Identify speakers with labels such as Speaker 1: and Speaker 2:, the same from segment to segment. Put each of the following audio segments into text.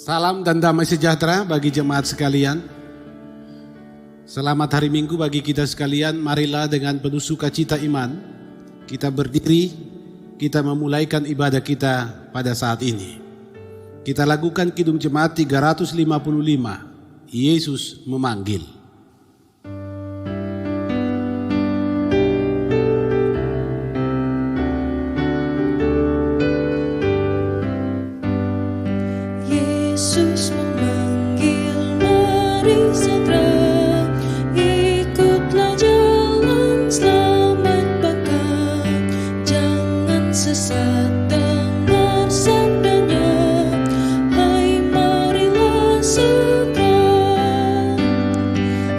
Speaker 1: Salam dan damai sejahtera bagi jemaat sekalian. Selamat hari Minggu bagi kita sekalian. Marilah dengan penuh sukacita iman kita berdiri, kita memulaikan ibadah kita pada saat ini. Kita lakukan Kidung Jemaat 355, Yesus memanggil.
Speaker 2: Yesus memanggil, mari segera ikutlah jalan selamat bahkan jangan sesat, dengar sabdanya, hai marilah segera.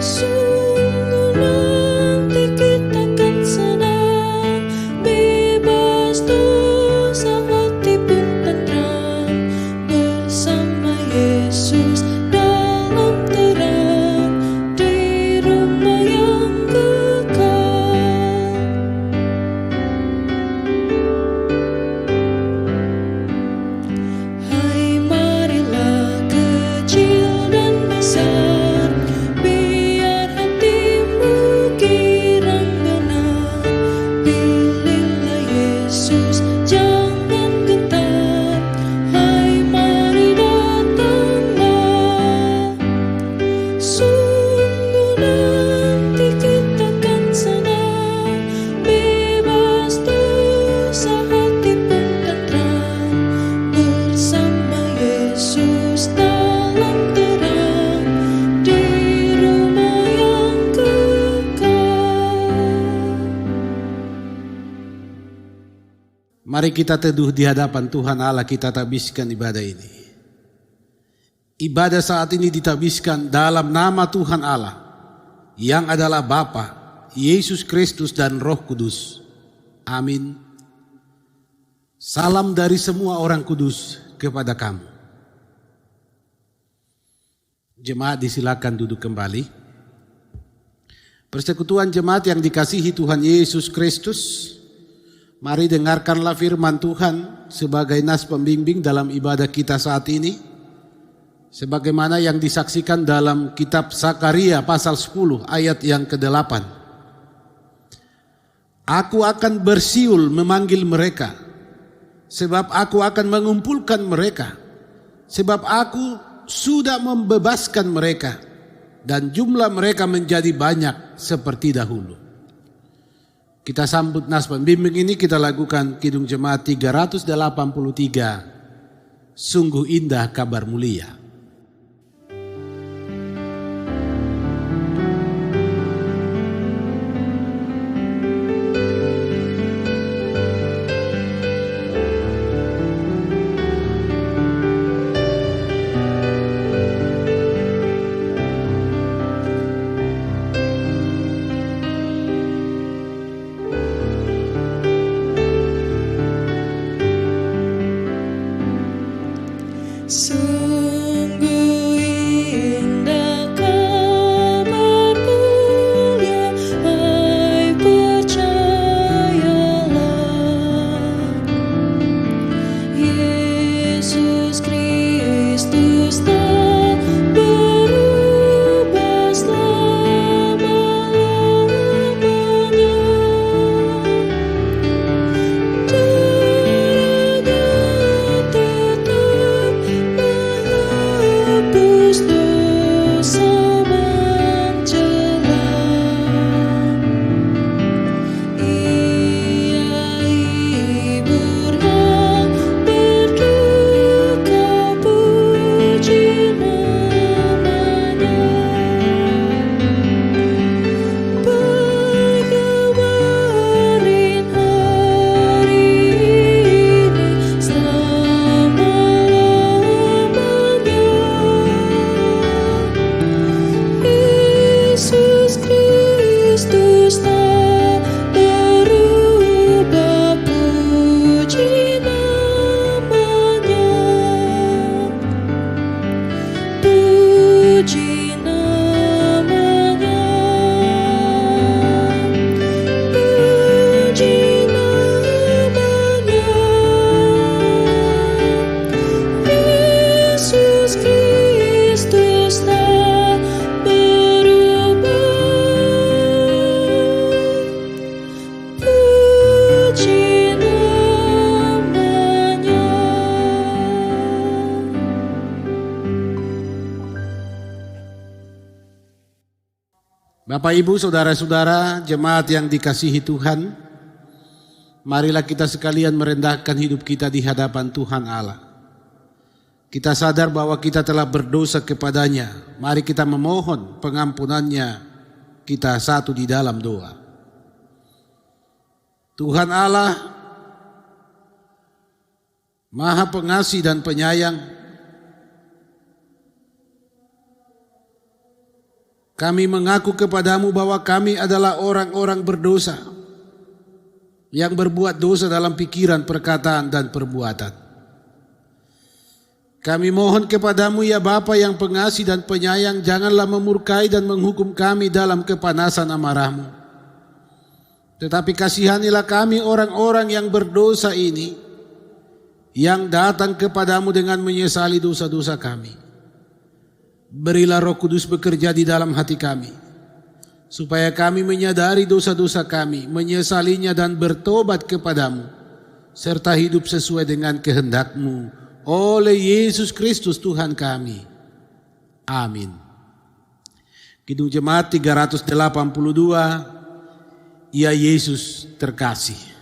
Speaker 2: Sungguh nanti kita akan senang, bebas dosa, hati pun tenteram bersama Yesus dalam terang di rumah yang kekal. Hai marilah kecil dan besar, biar hatimu girang benar. Pilihlah Yesus, jangan gentar, hai mari datanglah. Sungguh nanti kita akan senang, bebas dosa, hati pun tenteram bersama Yesus dalam terang di rumah yang kekal.
Speaker 1: Mari kita teduh di hadapan Tuhan Allah, kita tabiskan ibadah ini. Ibadah saat ini ditabiskan dalam nama Tuhan Allah yang adalah Bapa, Yesus Kristus dan Roh Kudus. Amin. Salam dari semua orang kudus kepada kamu. Jemaat disilakan duduk kembali. Persekutuan jemaat yang dikasihi Tuhan Yesus Kristus, mari dengarkanlah firman Tuhan sebagai nas pembimbing dalam ibadah kita saat ini, sebagaimana yang disaksikan dalam kitab Zakaria pasal 10 ayat yang ke-8. Aku akan bersiul memanggil mereka, sebab aku akan mengumpulkan mereka, sebab aku sudah membebaskan mereka, dan jumlah mereka menjadi banyak seperti dahulu. Kita sambut nas pembimbing ini, kita lakukan Kidung Jemaat 383, Sungguh Indah Kabar Mulia.
Speaker 2: Sungguh
Speaker 1: Bapak, Ibu, Saudara-saudara, jemaat yang dikasihi Tuhan, marilah kita sekalian merendahkan hidup kita di hadapan Tuhan Allah. Kita sadar bahwa kita telah berdosa kepadanya. Mari kita memohon pengampunannya, kita satu di dalam doa. Tuhan Allah, Maha Pengasih dan Penyayang, kami mengaku kepadamu bahwa kami adalah orang-orang berdosa yang berbuat dosa dalam pikiran, perkataan, dan perbuatan. Kami mohon kepadamu ya Bapa yang pengasih dan penyayang, janganlah memurkai dan menghukum kami dalam kepanasan amarahmu. Tetapi kasihanilah kami orang-orang yang berdosa ini, yang datang kepadamu dengan menyesali dosa-dosa kami. Berilah Roh Kudus bekerja di dalam hati kami, supaya kami menyadari dosa-dosa kami, menyesalinya dan bertobat kepadamu, serta hidup sesuai dengan kehendak-Mu, oleh Yesus Kristus Tuhan kami. Amin. Kidung Jemaat 382, Ya Yesus terkasih.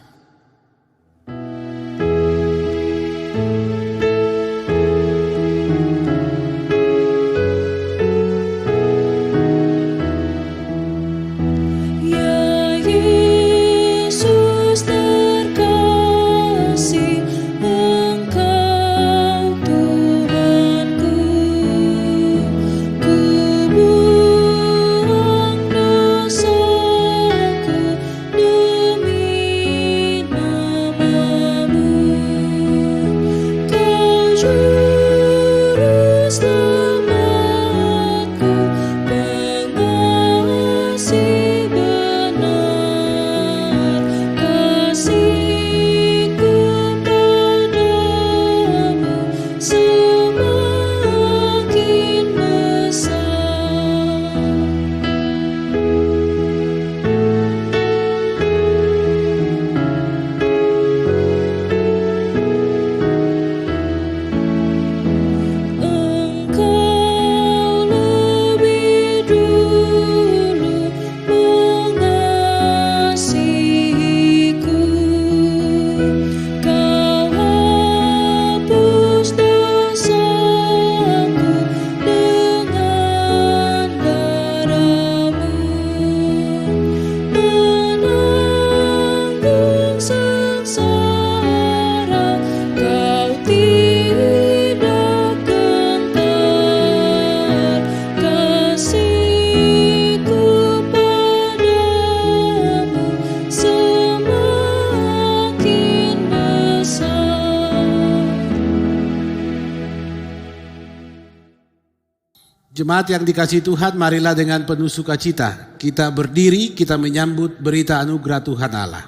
Speaker 1: Jemaat yang dikasihi Tuhan, marilah dengan penuh sukacita kita berdiri, kita menyambut berita anugerah Tuhan Allah.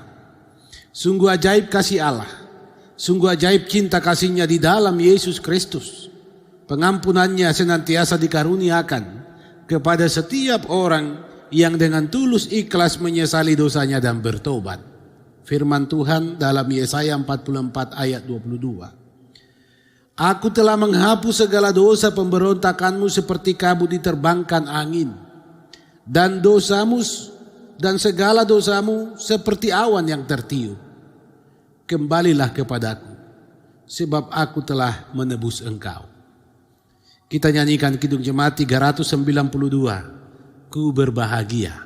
Speaker 1: Sungguh ajaib kasih Allah, sungguh ajaib cinta kasih-Nya di dalam Yesus Kristus. Pengampunannya senantiasa dikaruniakan kepada setiap orang yang dengan tulus ikhlas menyesali dosanya dan bertobat. Firman Tuhan dalam Yesaya 44 ayat 22. Aku telah menghapus segala dosa pemberontakanmu seperti kabut diterbangkan angin, dan dosamu dan segala dosamu seperti awan yang tertiup. Kembalilah kepadaku, sebab aku telah menebus engkau. Kita nyanyikan Kidung Jemaat 392, Ku berbahagia.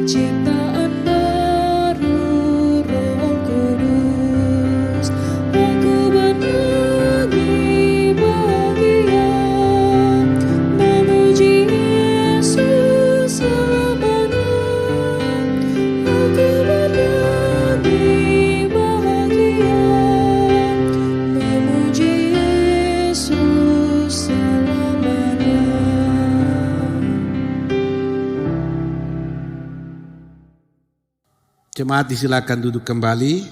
Speaker 2: Ciptaan baru
Speaker 1: Jemaat disilakan duduk kembali.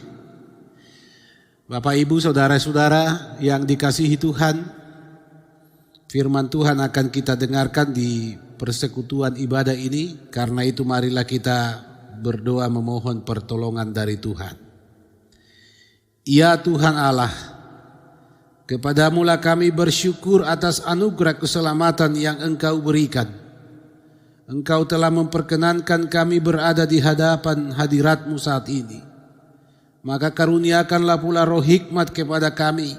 Speaker 1: Bapak, Ibu, saudara-saudara yang dikasihi Tuhan, firman Tuhan akan kita dengarkan di persekutuan ibadah ini. Karena itu marilah kita berdoa memohon pertolongan dari Tuhan. Ya Tuhan Allah, kepadamu-lah kami bersyukur atas anugerah keselamatan yang Engkau berikan. Engkau telah memperkenankan kami berada di hadapan hadirat-Mu saat ini. Maka karuniakanlah pula roh hikmat kepada kami,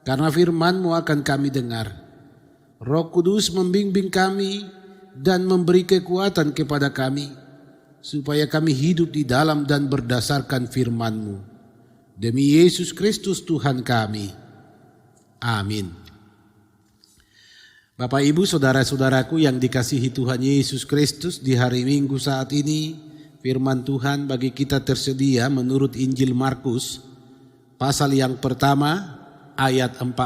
Speaker 1: karena firman-Mu akan kami dengar. Roh Kudus membimbing kami dan memberi kekuatan kepada kami, supaya kami hidup di dalam dan berdasarkan firman-Mu. Demi Yesus Kristus Tuhan kami. Amin. Bapak, Ibu, saudara-saudaraku yang dikasihi Tuhan Yesus Kristus, di hari Minggu saat ini firman Tuhan bagi kita tersedia menurut Injil Markus pasal yang pertama ayat 14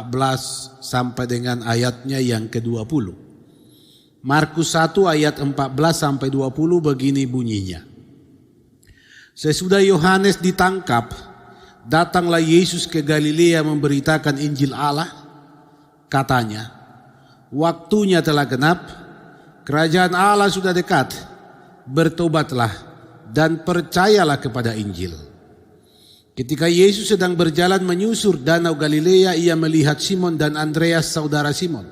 Speaker 1: sampai dengan ayatnya yang ke-20. Markus 1 ayat 14 sampai 20 begini bunyinya. Sesudah Yohanes ditangkap, datanglah Yesus ke Galilea memberitakan Injil Allah. Katanya, waktunya telah genap, kerajaan Allah sudah dekat, bertobatlah dan percayalah kepada Injil. Ketika Yesus sedang berjalan menyusur danau Galilea, ia melihat Simon dan Andreas saudara Simon.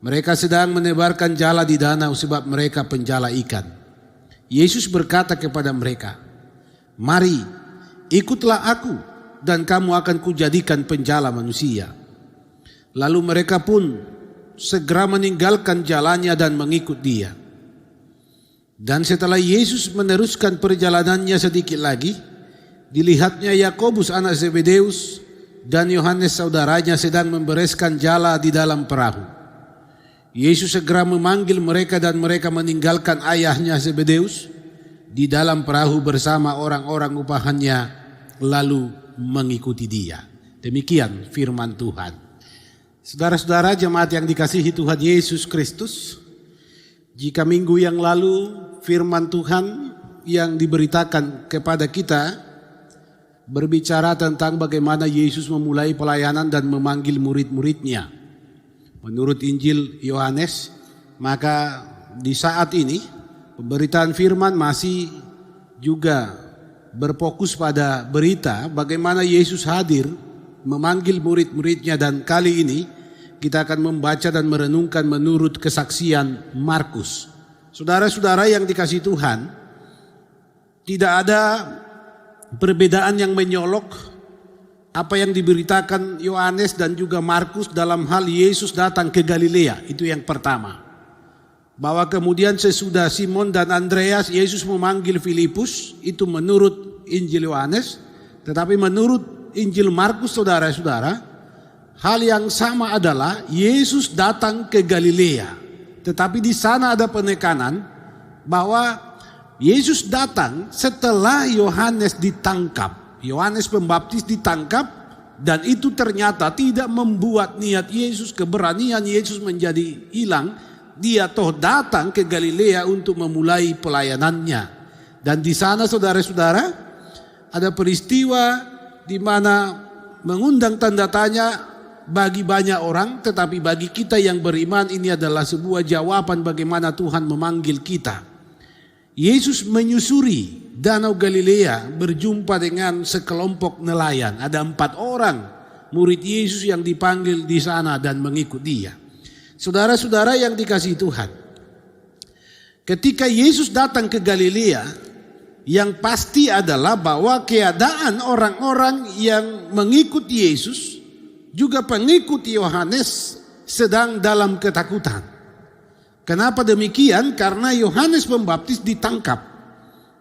Speaker 1: Mereka sedang menebarkan jala di danau sebab mereka penjala ikan. Yesus berkata kepada mereka, "Mari, ikutlah aku dan kamu akan kujadikan penjala manusia." Lalu mereka pun segera meninggalkan jalannya dan mengikut dia. Dan setelah Yesus meneruskan perjalanannya sedikit lagi, dilihatnya Yakobus anak Zebedeus dan Yohanes saudaranya sedang membereskan jala di dalam perahu. Yesus segera memanggil mereka dan mereka meninggalkan ayahnya Zebedeus di dalam perahu bersama orang-orang upahannya lalu mengikuti dia. Demikian firman Tuhan. Saudara-saudara jemaat yang dikasihi Tuhan Yesus Kristus, jika minggu yang lalu firman Tuhan yang diberitakan kepada kita berbicara tentang bagaimana Yesus memulai pelayanan dan memanggil murid-muridnya menurut Injil Yohanes, maka di saat ini pemberitaan firman masih juga berfokus pada berita bagaimana Yesus hadir memanggil murid-muridnya, dan kali ini kita akan membaca dan merenungkan menurut kesaksian Markus. Saudara-saudara yang dikasihi Tuhan, tidak ada perbedaan yang menyolok apa yang diberitakan Yohanes dan juga Markus dalam hal Yesus datang ke Galilea. Itu yang pertama. Bahwa kemudian sesudah Simon dan Andreas, Yesus memanggil Filipus, itu menurut Injil Yohanes. Tetapi menurut Injil Markus, saudara-saudara, hal yang sama adalah Yesus datang ke Galilea. Tetapi di sana ada penekanan bahwa Yesus datang setelah Yohanes ditangkap. Yohanes Pembaptis ditangkap, dan itu ternyata tidak membuat niat Yesus, keberanian Yesus menjadi hilang. Dia toh datang ke Galilea untuk memulai pelayanannya. Dan di sana saudara-saudara ada peristiwa di mana mengundang tanda tanya bagi banyak orang, tetapi bagi kita yang beriman ini adalah sebuah jawaban bagaimana Tuhan memanggil kita. Yesus menyusuri danau Galilea berjumpa dengan sekelompok nelayan. Ada 4 orang murid Yesus yang dipanggil di sana dan mengikut dia. Saudara-saudara yang dikasihi Tuhan, ketika Yesus datang ke Galilea, yang pasti adalah bahwa keadaan orang-orang yang mengikuti Yesus, juga pengikut Yohanes, sedang dalam ketakutan. Kenapa demikian? Karena Yohanes Pembaptis ditangkap.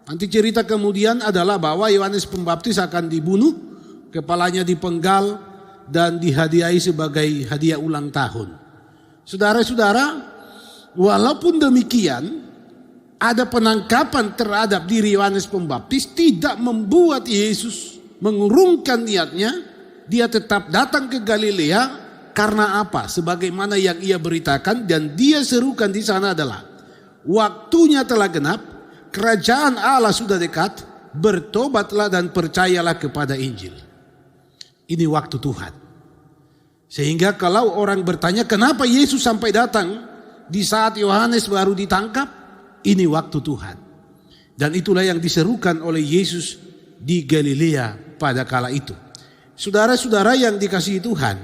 Speaker 1: Nanti cerita kemudian adalah bahwa Yohanes Pembaptis akan dibunuh, kepalanya dipenggal dan dihadiahi sebagai hadiah ulang tahun. Saudara-saudara, walaupun demikian, ada penangkapan terhadap diri Yohanes Pembaptis tidak membuat Yesus mengurungkan niatnya. Dia tetap datang ke Galilea. Karena apa? Sebagaimana yang ia beritakan dan dia serukan di sana adalah waktunya telah genap, kerajaan Allah sudah dekat, bertobatlah dan percayalah kepada Injil. Ini waktu Tuhan. Sehingga kalau orang bertanya kenapa Yesus sampai datang di saat Yohanes baru ditangkap, ini waktu Tuhan. Dan itulah yang diserukan oleh Yesus di Galilea pada kala itu. Saudara-saudara yang dikasihi Tuhan,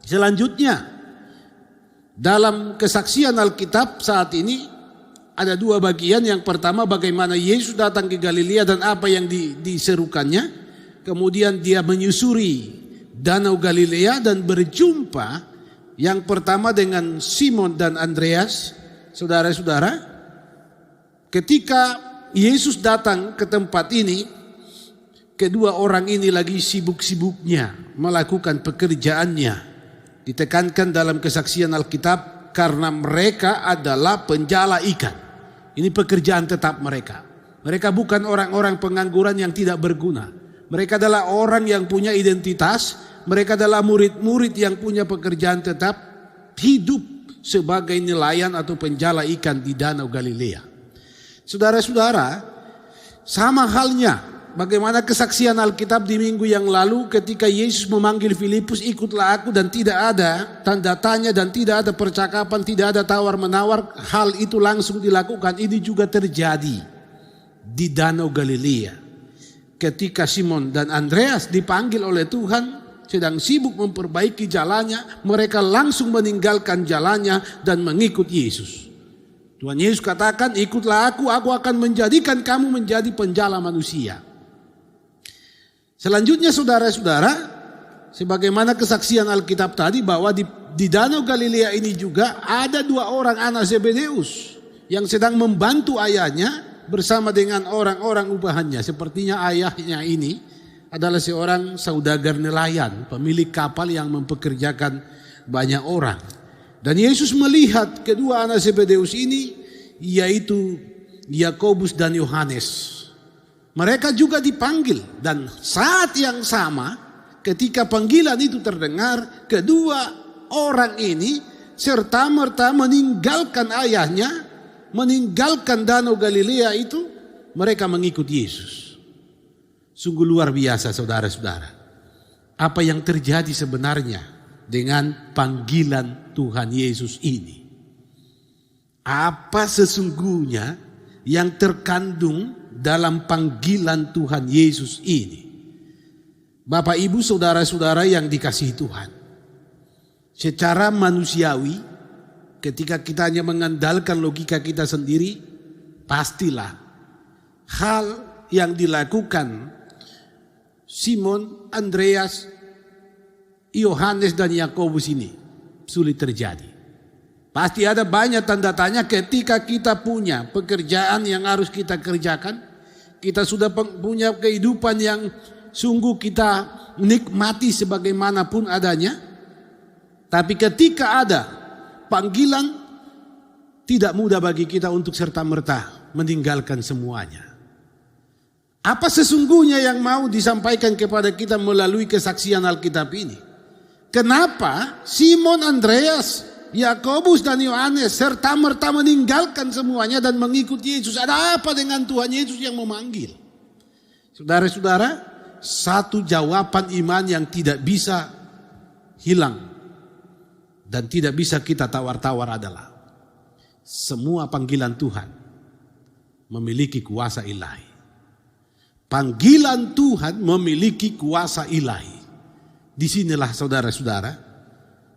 Speaker 1: selanjutnya dalam kesaksian Alkitab saat ini ada dua bagian. Yang pertama bagaimana Yesus datang ke Galilea dan apa yang diserukannya. Kemudian dia menyusuri Danau Galilea dan berjumpa yang pertama dengan Simon dan Andreas. Saudara-saudara, ketika Yesus datang ke tempat ini, kedua orang ini lagi sibuk-sibuknya melakukan pekerjaannya. Ditekankan dalam kesaksian Alkitab karena mereka adalah penjala ikan. Ini pekerjaan tetap mereka. Mereka bukan orang-orang pengangguran yang tidak berguna. Mereka adalah orang yang punya identitas. Mereka adalah murid-murid yang punya pekerjaan tetap, hidup sebagai nelayan atau penjala ikan di Danau Galilea. Saudara-saudara, sama halnya bagaimana kesaksian Alkitab di minggu yang lalu ketika Yesus memanggil Filipus, ikutlah aku, dan tidak ada tanda tanya dan tidak ada percakapan, tidak ada tawar-menawar, hal itu langsung dilakukan. Ini juga terjadi di Danau Galilea. Ketika Simon dan Andreas dipanggil oleh Tuhan, sedang sibuk memperbaiki jalannya, mereka langsung meninggalkan jalannya dan mengikut Yesus. Tuhan Yesus katakan, ikutlah aku akan menjadikan kamu menjadi penjala manusia. Selanjutnya saudara-saudara, sebagaimana kesaksian Alkitab tadi bahwa di Danau Galilea ini juga ada dua orang anak Zebedeus yang sedang membantu ayahnya bersama dengan orang-orang ubahannya. Sepertinya ayahnya ini adalah seorang saudagar nelayan, pemilik kapal yang mempekerjakan banyak orang. Dan Yesus melihat kedua anak Zebedeus ini, yaitu Yakobus dan Yohanes. Mereka juga dipanggil, dan saat yang sama ketika panggilan itu terdengar, kedua orang ini serta-merta meninggalkan ayahnya, meninggalkan Danau Galilea itu, mereka mengikut Yesus. Sungguh luar biasa saudara-saudara. Apa yang terjadi sebenarnya dengan panggilan Tuhan Yesus ini? Apa sesungguhnya yang terkandung dalam panggilan Tuhan Yesus ini? Bapak ibu saudara-saudara yang dikasihi Tuhan, secara manusiawi ketika kita hanya mengandalkan logika kita sendiri, pastilah hal yang dilakukan Simon, Andreas, Yohanes dan Yakobus ini sulit terjadi. Pasti ada banyak tanda tanya ketika kita punya pekerjaan yang harus kita kerjakan. Kita sudah punya kehidupan yang sungguh kita nikmati sebagaimanapun adanya. Tapi ketika ada panggilan, tidak mudah bagi kita untuk serta-merta meninggalkan semuanya. Apa sesungguhnya yang mau disampaikan kepada kita melalui kesaksian Alkitab ini? Kenapa Simon, Andreas, Yakobus dan Yohanes serta-merta meninggalkan semuanya dan mengikut Yesus? Ada apa dengan Tuhan Yesus yang memanggil? Saudara-saudara, satu jawaban iman yang tidak bisa hilang dan tidak bisa kita tawar-tawar adalah semua panggilan Tuhan memiliki kuasa ilahi. Panggilan Tuhan memiliki kuasa ilahi. Disinilah saudara-saudara,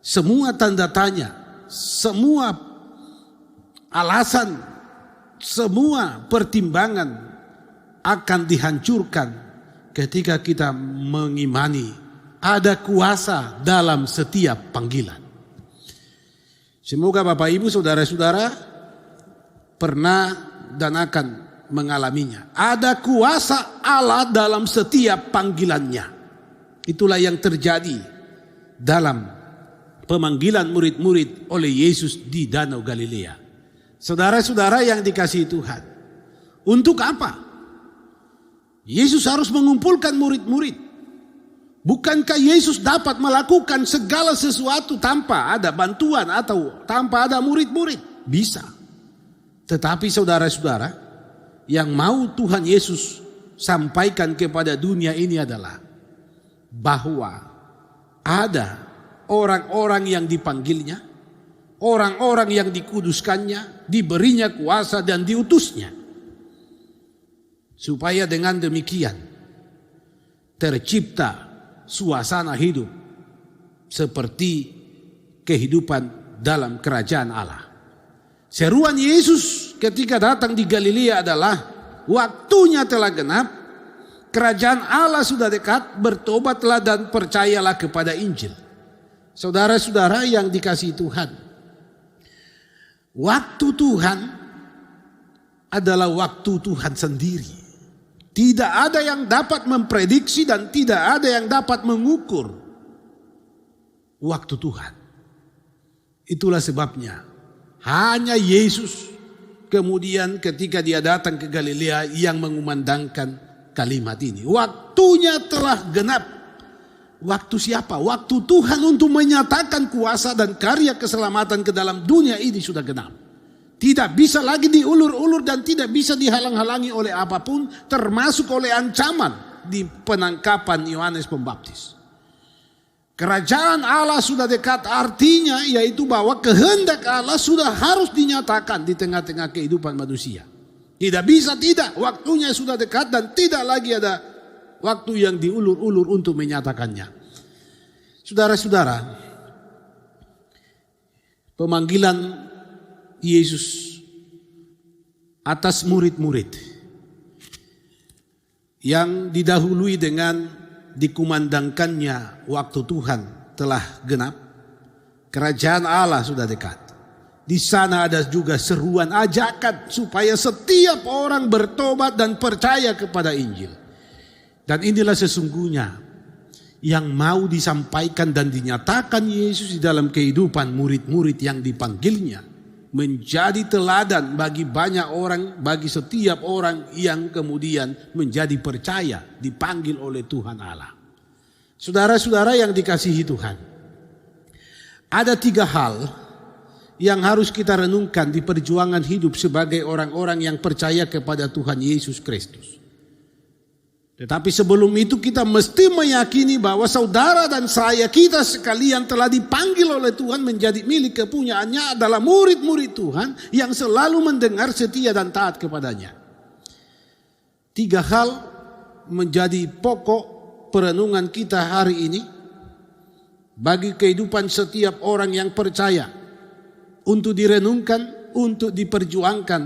Speaker 1: semua tanda tanya, semua alasan, semua pertimbangan akan dihancurkan ketika kita mengimani ada kuasa dalam setiap panggilan. Semoga Bapak Ibu saudara-saudara pernah dan akan mengalaminya. Ada kuasa Allah dalam setiap panggilannya. Itulah yang terjadi dalam pemanggilan murid-murid oleh Yesus di Danau Galilea. Saudara-saudara yang dikasihi Tuhan, untuk apa Yesus harus mengumpulkan murid-murid? Bukankah Yesus dapat melakukan segala sesuatu tanpa ada bantuan atau tanpa ada murid-murid? Bisa. Tetapi saudara-saudara, yang mau Tuhan Yesus sampaikan kepada dunia ini adalah bahwa ada orang-orang yang dipanggilnya, orang-orang yang dikuduskannya, diberinya kuasa dan diutusnya. Supaya dengan demikian tercipta suasana hidup seperti kehidupan dalam kerajaan Allah. Seruan Yesus ketika datang di Galilea adalah waktunya telah genap, kerajaan Allah sudah dekat, bertobatlah dan percayalah kepada Injil. Saudara-saudara yang dikasihi Tuhan, waktu Tuhan adalah waktu Tuhan sendiri. Tidak ada yang dapat memprediksi dan tidak ada yang dapat mengukur waktu Tuhan. Itulah sebabnya hanya Yesus kemudian ketika dia datang ke Galilea yang mengumandangkan kalimat ini. Waktunya telah genap. Waktu siapa? Waktu Tuhan untuk menyatakan kuasa dan karya keselamatan ke dalam dunia ini sudah genap. Tidak bisa lagi diulur-ulur dan tidak bisa dihalang-halangi oleh apapun, termasuk oleh ancaman di penangkapan Yohanes Pembaptis. Kerajaan Allah sudah dekat, artinya yaitu bahwa kehendak Allah sudah harus dinyatakan di tengah-tengah kehidupan manusia. Tidak bisa tidak, waktunya sudah dekat dan tidak lagi ada waktu yang diulur-ulur untuk menyatakannya. Saudara-saudara, pemanggilan Yesus atas murid-murid yang didahului dengan dikumandangkannya waktu Tuhan telah genap, kerajaan Allah sudah dekat. Di sana ada juga seruan ajakan supaya setiap orang bertobat dan percaya kepada Injil. Dan inilah sesungguhnya yang mau disampaikan dan dinyatakan Yesus di dalam kehidupan murid-murid yang dipanggilnya, menjadi teladan bagi banyak orang, bagi setiap orang yang kemudian menjadi percaya, dipanggil oleh Tuhan Allah. Saudara-saudara yang dikasihi Tuhan, ada 3 hal yang harus kita renungkan di perjuangan hidup sebagai orang-orang yang percaya kepada Tuhan Yesus Kristus. Tetapi sebelum itu kita mesti meyakini bahwa saudara dan saya, kita sekalian telah dipanggil oleh Tuhan menjadi milik kepunyaannya, adalah murid-murid Tuhan yang selalu mendengar, setia dan taat kepadanya. 3 hal menjadi pokok perenungan kita hari ini bagi kehidupan setiap orang yang percaya, untuk direnungkan, untuk diperjuangkan,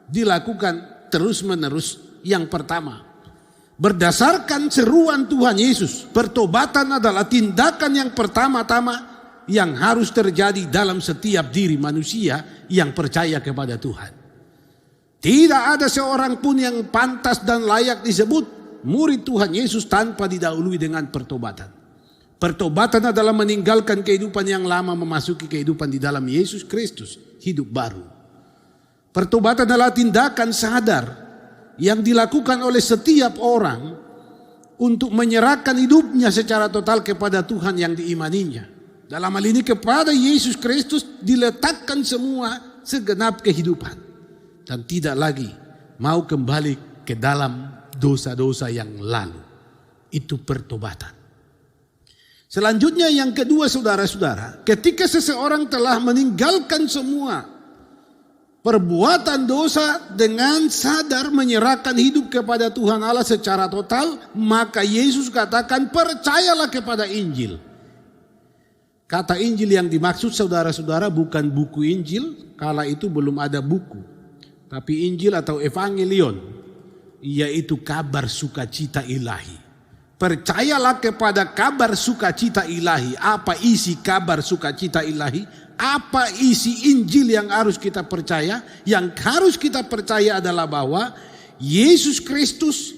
Speaker 1: dilakukan terus-menerus. Yang pertama, berdasarkan seruan Tuhan Yesus, pertobatan adalah tindakan yang pertama-tama yang harus terjadi dalam setiap diri manusia yang percaya kepada Tuhan. Tidak ada seorang pun yang pantas dan layak disebut murid Tuhan Yesus tanpa didahului dengan pertobatan. Pertobatan adalah meninggalkan kehidupan yang lama, memasuki kehidupan di dalam Yesus Kristus, hidup baru. Pertobatan adalah tindakan sadar yang dilakukan oleh setiap orang untuk menyerahkan hidupnya secara total kepada Tuhan yang diimaninya. Dalam hal ini kepada Yesus Kristus diletakkan semua segenap kehidupan, dan tidak lagi mau kembali ke dalam dosa-dosa yang lalu. Itu pertobatan. Selanjutnya yang kedua, saudara-saudara, ketika seseorang telah meninggalkan semua perbuatan dosa dengan sadar menyerahkan hidup kepada Tuhan Allah secara total, maka Yesus katakan, percayalah kepada Injil. Kata Injil yang dimaksud, saudara-saudara, bukan buku Injil, kala itu belum ada buku, tapi Injil atau Evangelion, yaitu kabar sukacita ilahi. Percayalah kepada kabar sukacita ilahi. Apa isi kabar sukacita ilahi? Apa isi Injil yang harus kita percaya? Yang harus kita percaya adalah bahwa Yesus Kristus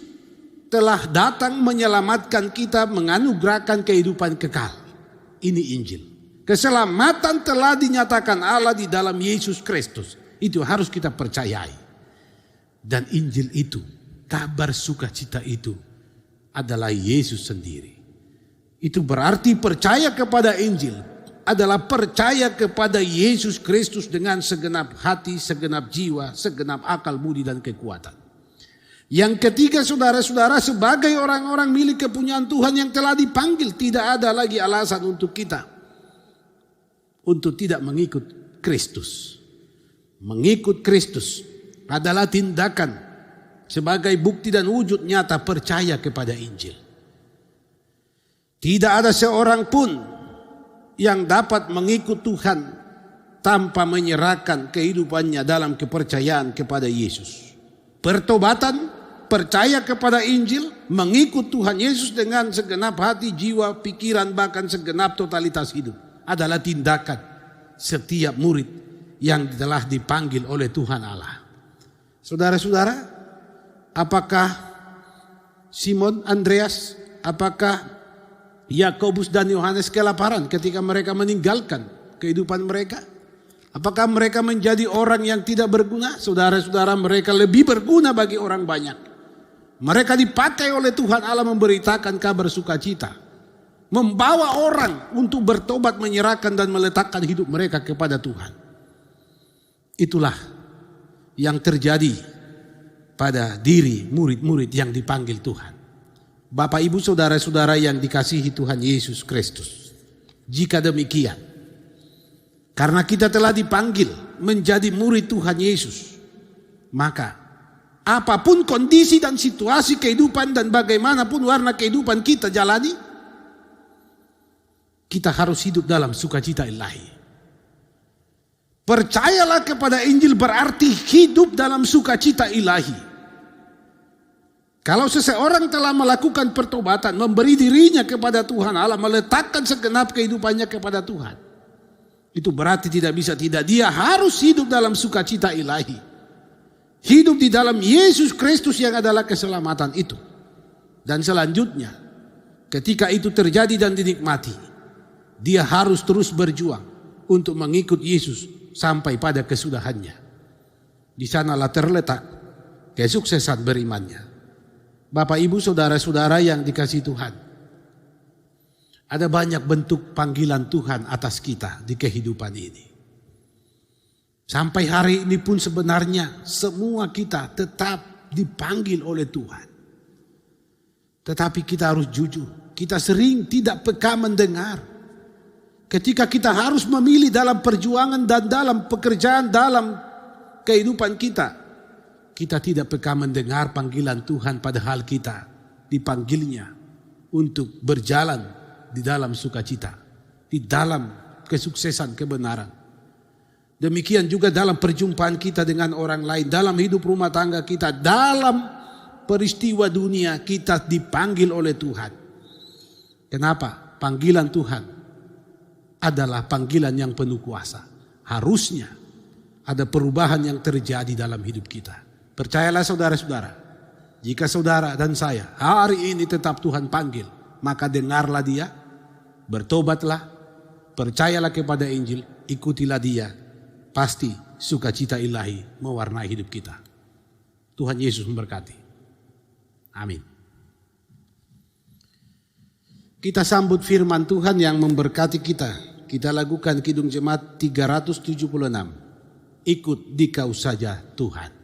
Speaker 1: telah datang menyelamatkan kita, menganugerahkan kehidupan kekal. Ini Injil. Keselamatan telah dinyatakan Allah di dalam Yesus Kristus. Itu harus kita percayai. Dan Injil itu, kabar sukacita itu adalah Yesus sendiri. Itu berarti percaya kepada Injil adalah percaya kepada Yesus Kristus dengan segenap hati, segenap jiwa, segenap akal, budi dan kekuatan. Yang ketiga, saudara-saudara, sebagai orang-orang milik kepunyaan Tuhan yang telah dipanggil, tidak ada lagi alasan untuk kita untuk tidak mengikut Kristus. Mengikut Kristus adalah tindakan sebagai bukti dan wujud nyata percaya kepada Injil. Tidak ada seorang pun yang dapat mengikut Tuhan tanpa menyerahkan kehidupannya dalam kepercayaan kepada Yesus. Pertobatan, percaya kepada Injil, mengikut Tuhan Yesus dengan segenap hati, jiwa, pikiran, bahkan segenap totalitas hidup adalah tindakan setiap murid yang telah dipanggil oleh Tuhan Allah. Saudara-saudara, apakah Simon, Andreas, apakah Yakobus dan Yohanes kelaparan ketika mereka meninggalkan kehidupan mereka? Apakah mereka menjadi orang yang tidak berguna? Saudara-saudara, mereka lebih berguna bagi orang banyak. Mereka dipakai oleh Tuhan Allah memberitakan kabar sukacita, membawa orang untuk bertobat, menyerahkan dan meletakkan hidup mereka kepada Tuhan. Itulah yang terjadi pada diri murid-murid yang dipanggil Tuhan. Bapak, Ibu, saudara-saudara yang dikasihi Tuhan Yesus Kristus, jika demikian, karena kita telah dipanggil menjadi murid Tuhan Yesus, maka apapun kondisi dan situasi kehidupan dan bagaimanapun warna kehidupan kita jalani, kita harus hidup dalam sukacita ilahi. Percayalah kepada Injil berarti hidup dalam sukacita ilahi. Kalau seseorang telah melakukan pertobatan, memberi dirinya kepada Tuhan Allah, meletakkan segenap kehidupannya kepada Tuhan, itu berarti tidak bisa tidak, dia harus hidup dalam sukacita ilahi. Hidup di dalam Yesus Kristus yang adalah keselamatan itu. Dan selanjutnya, ketika itu terjadi dan dinikmati, dia harus terus berjuang untuk mengikut Yesus sampai pada kesudahannya. Di sanalah terletak kesuksesan berimannya. Bapak, Ibu, saudara-saudara yang dikasihi Tuhan, ada banyak bentuk panggilan Tuhan atas kita di kehidupan ini. Sampai hari ini pun sebenarnya semua kita tetap dipanggil oleh Tuhan. Tetapi kita harus jujur, kita sering tidak peka mendengar. Ketika kita harus memilih dalam perjuangan dan dalam pekerjaan, dalam kehidupan kita, kita tidak peka mendengar panggilan Tuhan, padahal kita dipanggilnya untuk berjalan di dalam sukacita, di dalam kesuksesan kebenaran. Demikian juga dalam perjumpaan kita dengan orang lain, dalam hidup rumah tangga kita, dalam peristiwa dunia kita dipanggil oleh Tuhan. Kenapa? Panggilan Tuhan adalah panggilan yang penuh kuasa. Harusnya ada perubahan yang terjadi dalam hidup kita. Percayalah saudara-saudara, jika saudara dan saya hari ini tetap Tuhan panggil, maka dengarlah dia, bertobatlah, percayalah kepada Injil, ikutilah dia. Pasti sukacita ilahi mewarnai hidup kita. Tuhan Yesus memberkati. Amin. Kita sambut firman Tuhan yang memberkati kita. Kita lakukan Kidung Jemaat 376. Ikut dikau saja Tuhan.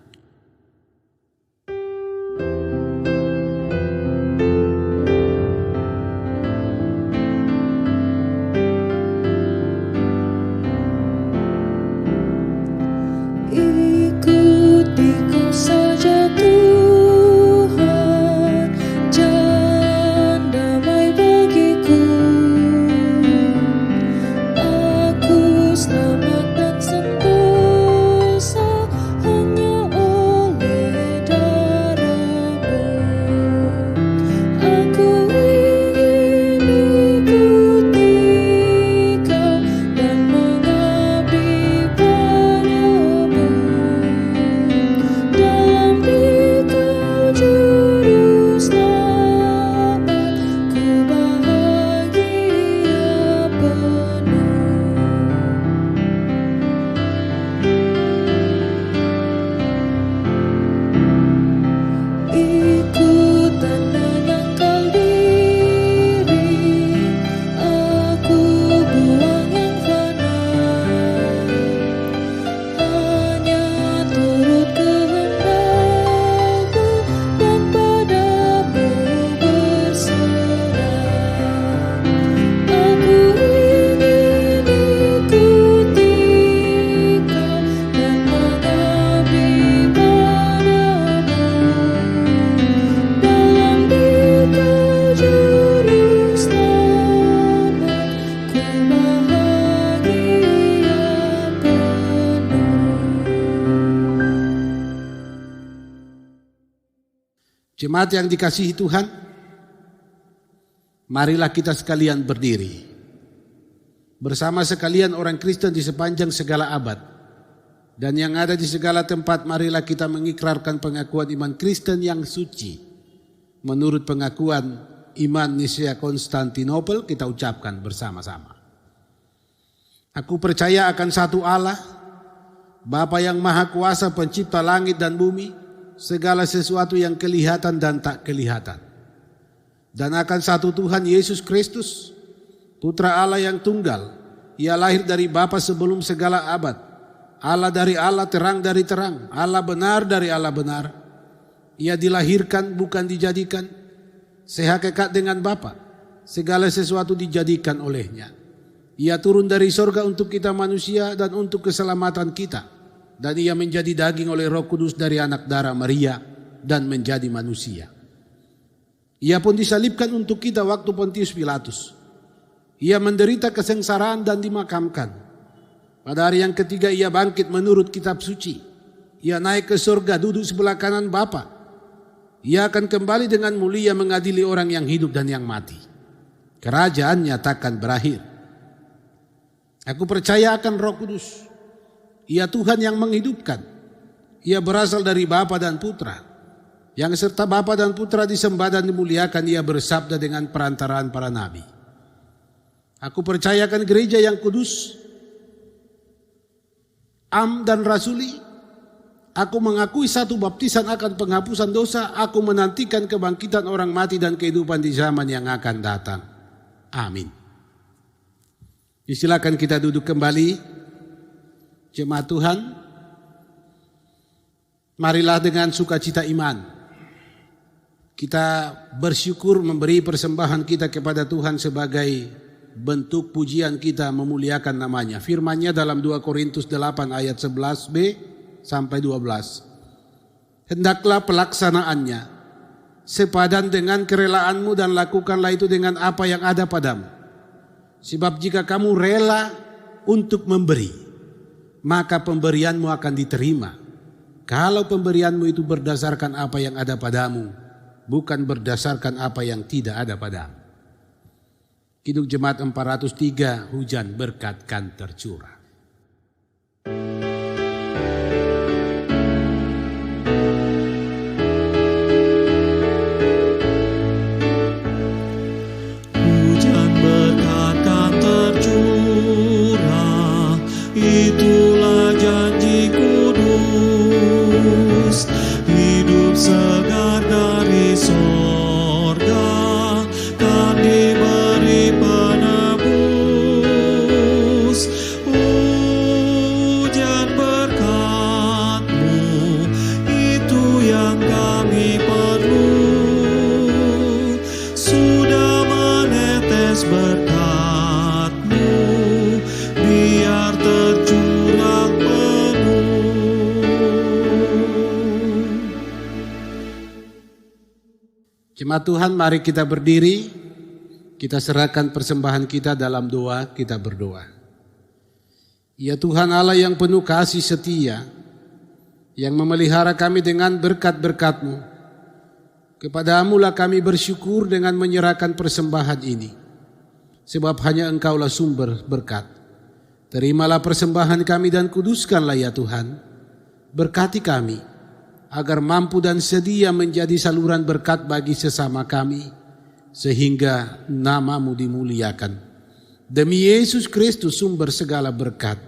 Speaker 2: Ikuti kau saja Tuhan, jangan damai bagiku. Aku selamat dan sentosa hanya
Speaker 1: Jemaat yang dikasihi Tuhan, marilah kita sekalian berdiri. Bersama sekalian orang Kristen di sepanjang segala abad dan yang ada di segala tempat, marilah kita mengikrarkan pengakuan iman Kristen yang suci. Menurut pengakuan iman Nisea Konstantinopel, kita ucapkan bersama-sama. Aku percaya akan satu Allah, Bapa yang Maha Kuasa, pencipta langit dan bumi, segala sesuatu yang kelihatan dan tak kelihatan. Dan akan satu Tuhan Yesus Kristus, Putra Allah yang tunggal. Ia lahir dari Bapa sebelum segala abad. Allah dari Allah, terang dari terang. Allah benar dari Allah benar. Ia dilahirkan bukan dijadikan. Sehakikat dengan Bapa. Segala sesuatu dijadikan olehnya. Ia turun dari sorga untuk kita manusia dan untuk keselamatan kita. Dan ia menjadi daging oleh Roh Kudus dari anak darah Maria dan menjadi manusia. Ia pun disalibkan untuk kita waktu Pontius Pilatus. Ia menderita kesengsaraan dan dimakamkan. Pada hari yang ketiga ia bangkit menurut kitab suci. Ia naik ke surga, duduk sebelah kanan Bapa. Ia akan kembali dengan mulia mengadili orang yang hidup dan yang mati. Kerajaannya takkan berakhir. Aku percaya akan Roh Kudus. Ia Tuhan yang menghidupkan. Ia berasal dari Bapa dan Putra. Yang serta Bapa dan Putra disembah dan dimuliakan, ia bersabda dengan perantaraan para nabi. Aku percayakan gereja yang kudus, am dan rasuli. Aku mengakui satu baptisan akan penghapusan dosa. Aku menantikan kebangkitan orang mati dan kehidupan di zaman yang akan datang. Amin. Silakan kita duduk kembali. Jemaat Tuhan, marilah dengan sukacita iman kita bersyukur memberi persembahan kita kepada Tuhan sebagai bentuk pujian kita memuliakan namanya. Firman-Nya dalam 2 Korintus 8 ayat 11b sampai 12. Hendaklah pelaksanaannya sepadan dengan kerelaanmu dan lakukanlah itu dengan apa yang ada padamu. Sebab jika kamu rela untuk memberi, maka pemberianmu akan diterima. Kalau pemberianmu itu berdasarkan apa yang ada padamu, bukan berdasarkan apa yang tidak ada padamu. Kidung Jemaat 403, hujan berkat kan tercurah.
Speaker 3: Hujan berkat kan tercurah, itulah janji kudus. Hidup segar dari sorga kan diberi penebus. Hujan berkat-Mu itu yang kami perlu. Sudah menetes berkat-Mu, biar tercurah penuh.
Speaker 1: Jemaat Tuhan, mari kita berdiri. Kita serahkan persembahan kita dalam doa, kita berdoa. Ya Tuhan Allah yang penuh kasih setia, yang memelihara kami dengan berkat-berkat-Mu, kepadamu lah kami bersyukur dengan menyerahkan persembahan ini. Sebab hanya Engkaulah sumber berkat. Terimalah persembahan kami dan kuduskanlah ya Tuhan. Berkati kami, agar mampu dan sedia menjadi saluran berkat bagi sesama kami, sehingga nama-Mu dimuliakan. Demi Yesus Kristus sumber segala berkat.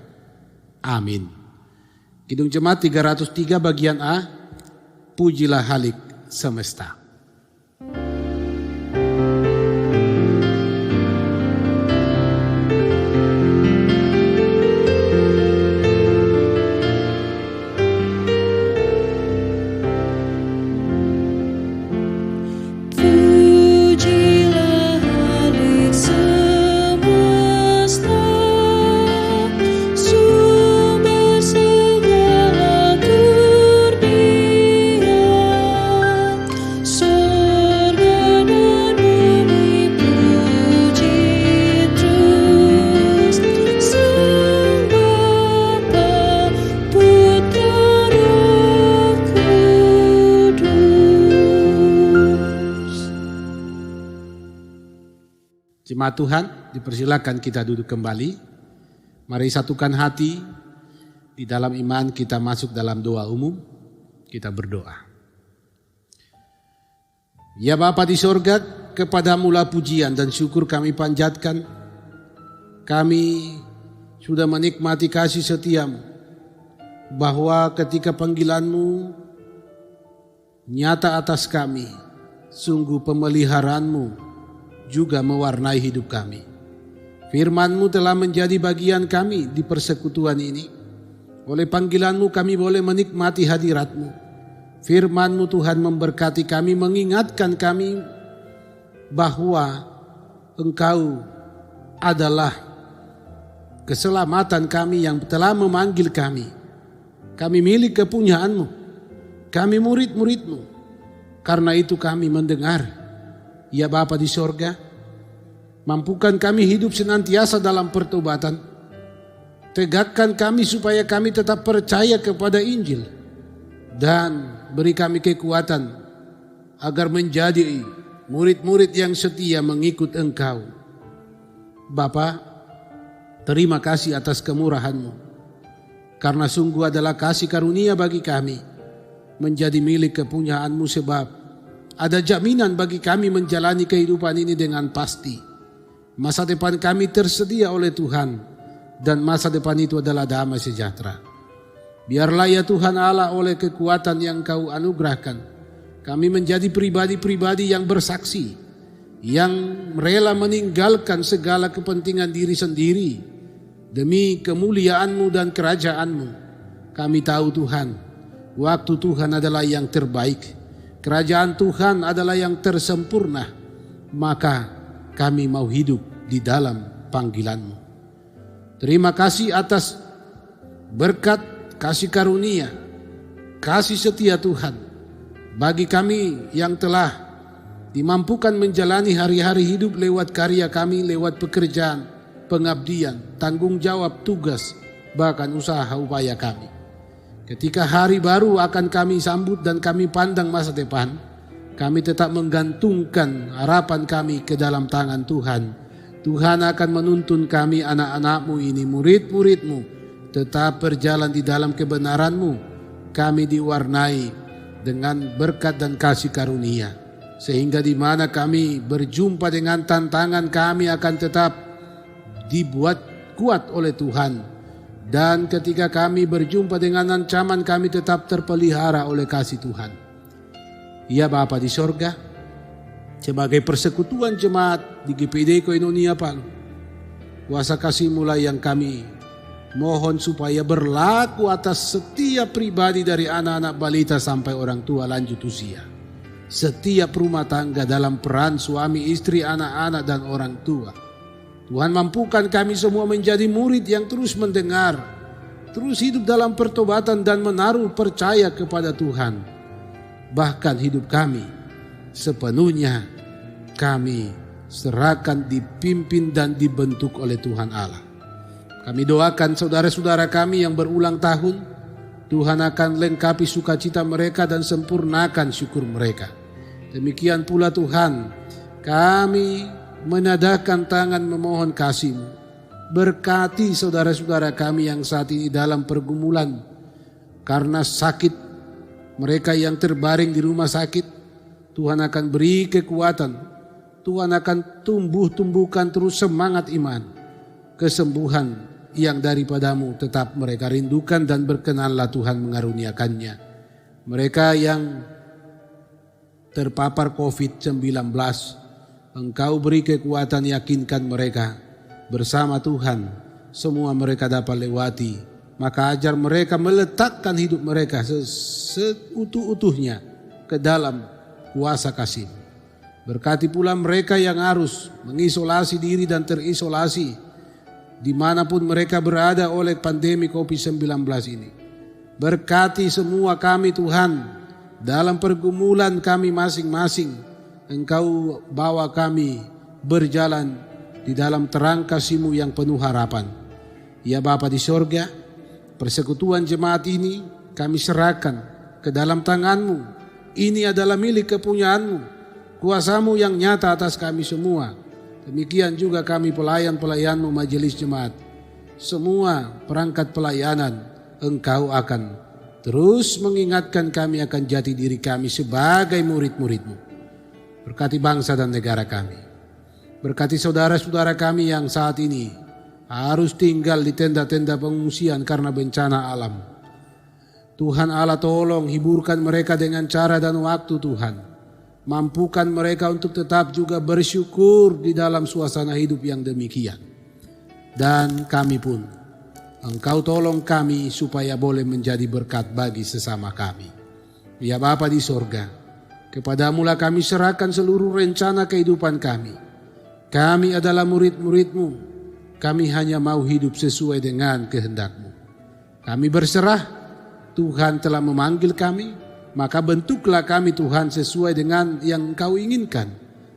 Speaker 1: Amin. Kidung Jemaat 303 bagian A, pujilah Halik semesta.
Speaker 2: Pujilah Halik semesta, sumber segala kurnia.
Speaker 1: Jemaat Tuhan, dipersilakan kita duduk kembali. Mari satukan hati di dalam iman, kita masuk dalam doa umum. Kita berdoa. Ya Bapa di sorga, kepadamu-lah pujian dan syukur kami panjatkan. Kami sudah menikmati kasih setiamu, bahwa ketika panggilanmu nyata atas kami, sungguh pemeliharaanmu juga mewarnai hidup kami. Firman-Mu telah menjadi bagian kami di persekutuan ini. Oleh panggilan-Mu kami boleh menikmati hadirat-Mu. Firman-Mu Tuhan memberkati kami, mengingatkan kami bahwa Engkau adalah keselamatan kami yang telah memanggil kami. Kami milik kepunyaan-Mu, kami murid-murid-Mu. Karena itu kami mendengar. Ya Bapa di sorga, mampukan kami hidup senantiasa dalam pertobatan. Tegakkan kami supaya kami tetap percaya kepada Injil. Dan beri kami kekuatan agar menjadi murid-murid yang setia mengikut Engkau. Bapa, terima kasih atas kemurahan-Mu. Karena sungguh adalah kasih karunia bagi kami menjadi milik kepunyaan-Mu, sebab ada jaminan bagi kami menjalani kehidupan ini dengan pasti. Masa depan kami tersedia oleh Tuhan, dan masa depan itu adalah damai sejahtera. Biarlah ya Tuhan Allah, oleh kekuatan yang Kau anugerahkan, kami menjadi pribadi-pribadi yang bersaksi, yang rela meninggalkan segala kepentingan diri sendiri demi kemuliaan-Mu dan kerajaan-Mu. Kami tahu Tuhan, waktu Tuhan adalah yang terbaik. Kerajaan Tuhan adalah yang tersempurna, maka kami mau hidup di dalam panggilan-Mu. Terima kasih atas berkat, kasih karunia, kasih setia Tuhan bagi kami yang telah dimampukan menjalani hari-hari hidup lewat karya kami, lewat pekerjaan, pengabdian, tanggung jawab, tugas, bahkan usaha upaya kami. Ketika hari baru akan kami sambut dan kami pandang masa depan, kami tetap menggantungkan harapan kami ke dalam tangan Tuhan. Tuhan akan menuntun kami, anak-anak-Mu ini, murid-murid-Mu, tetap berjalan di dalam kebenaran-Mu. Kami diwarnai dengan berkat dan kasih karunia, sehingga di mana kami berjumpa dengan tantangan, kami akan tetap dibuat kuat oleh Tuhan. Dan ketika kami berjumpa dengan ancaman, kami tetap terpelihara oleh kasih Tuhan. Ya Bapa di sorga, sebagai persekutuan jemaat di GPD Koinonia Palu, kuasa kasih-Mu lah yang kami mohon supaya berlaku atas setiap pribadi, dari anak-anak balita sampai orang tua lanjut usia. Setiap rumah tangga dalam peran suami, istri, anak-anak dan orang tua. Tuhan, mampukan kami semua menjadi murid yang terus mendengar, terus hidup dalam pertobatan dan menaruh percaya kepada Tuhan. Bahkan hidup kami sepenuhnya kami serahkan, dipimpin dan dibentuk oleh Tuhan Allah. Kami doakan saudara-saudara kami yang berulang tahun, Tuhan akan lengkapi sukacita mereka dan sempurnakan syukur mereka. Demikian pula Tuhan, kami menadahkan tangan memohon kasih-Mu. Berkati saudara-saudara kami yang saat ini dalam pergumulan karena sakit, mereka yang terbaring di rumah sakit. Tuhan akan beri kekuatan, Tuhan akan tumbuhkan terus semangat iman, kesembuhan yang daripadamu tetap mereka rindukan, dan berkenanlah Tuhan mengaruniakannya. Mereka yang terpapar COVID-19, Engkau beri kekuatan, yakinkan mereka bersama Tuhan, semua mereka dapat lewati. Maka ajar mereka meletakkan hidup mereka seutuh-utuhnya ke dalam kuasa kasih. Berkati pula mereka yang harus mengisolasi diri dan terisolasi dimanapun mereka berada oleh pandemi COVID-19 ini. Berkati semua kami Tuhan, dalam pergumulan kami masing-masing. Engkau bawa kami berjalan di dalam terang kasih-Mu yang penuh harapan. Ya Bapa di sorga, persekutuan jemaat ini kami serahkan ke dalam tangan-Mu. Ini adalah milik kepunyaan-Mu, kuasa-Mu yang nyata atas kami semua. Demikian juga kami pelayan-pelayan-Mu majelis jemaat. Semua perangkat pelayanan Engkau akan terus mengingatkan kami akan jati diri kami sebagai murid-murid-Mu. Berkati bangsa dan negara kami. Berkati saudara-saudara kami yang saat ini harus tinggal di tenda-tenda pengungsian karena bencana alam. Tuhan Allah tolong hiburkan mereka dengan cara dan waktu Tuhan. Mampukan mereka untuk tetap juga bersyukur di dalam suasana hidup yang demikian. Dan kami pun, Engkau tolong kami supaya boleh menjadi berkat bagi sesama kami. Ya Bapa di sorga, kepadamu-lah kami serahkan seluruh rencana kehidupan kami. Kami adalah murid-murid-Mu. Kami hanya mau hidup sesuai dengan kehendak-Mu. Kami berserah. Tuhan telah memanggil kami, maka bentuklah kami Tuhan sesuai dengan yang Engkau inginkan.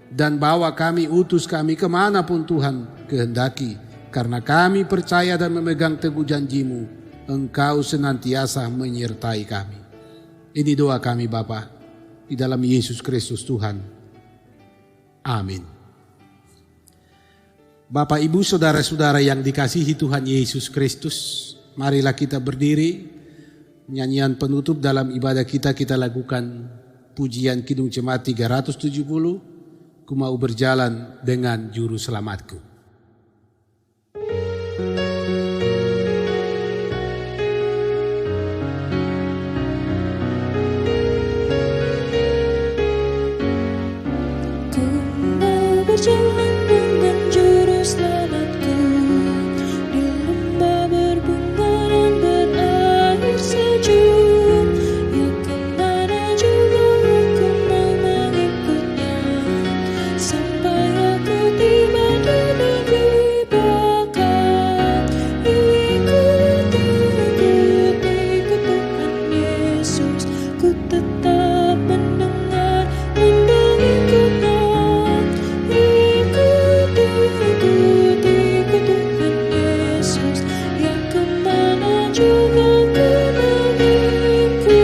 Speaker 1: Dan bawa kami, utus kami kemanapun Tuhan kehendaki. Karena kami percaya dan memegang teguh janji-Mu, Engkau senantiasa menyertai kami. Ini doa kami Bapa, di dalam Yesus Kristus Tuhan. Amin. Bapak, Ibu, saudara-saudara yang dikasihi Tuhan Yesus Kristus, marilah kita berdiri. Nyanyian penutup dalam ibadah kita lakukan pujian Kidung Jemaat 370, Ku mau berjalan dengan juru selamatku.
Speaker 2: Ku mau berjalan dengan juru selamatku di lembah berbunga dan berair sejuk. Ya kemana juga aku mau mengikutnya sampai aku tiba di negeri bakal. Ikuti Tuhan Yesus, ku tetap mendengar dan mengikutnya. Ikuti Tuhan Yesus, ya kemana juga ku mengikutnya.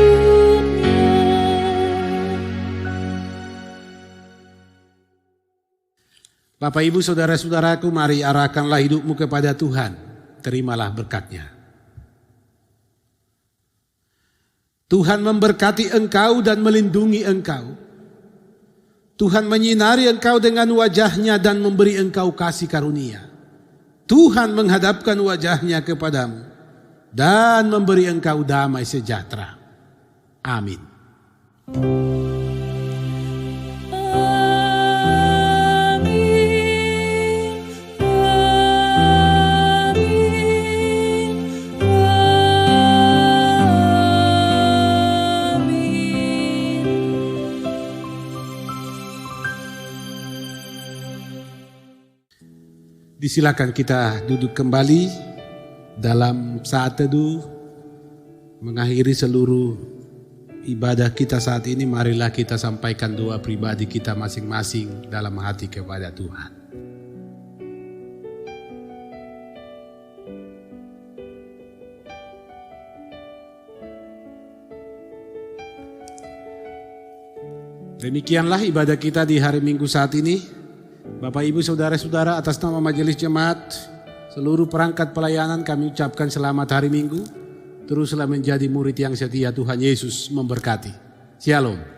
Speaker 1: Bapak, Ibu, saudara-saudaraku, mari arahkanlah hidupmu kepada Tuhan. Terimalah berkat-Nya. Tuhan memberkati engkau dan melindungi engkau. Tuhan menyinari engkau dengan wajah-Nya dan memberi engkau kasih karunia. Tuhan menghadapkan wajah-Nya kepadamu dan memberi engkau damai sejahtera. Amin. Disilakan kita duduk kembali dalam saat teduh, mengakhiri seluruh ibadah kita saat ini. Marilah kita sampaikan doa pribadi kita masing-masing dalam hati kepada Tuhan. Demikianlah ibadah kita di hari Minggu saat ini. Bapak, Ibu, saudara-saudara, atas nama majelis jemaat, seluruh perangkat pelayanan kami ucapkan selamat hari Minggu. Teruslah menjadi murid yang setia. Tuhan Yesus memberkati. Shalom.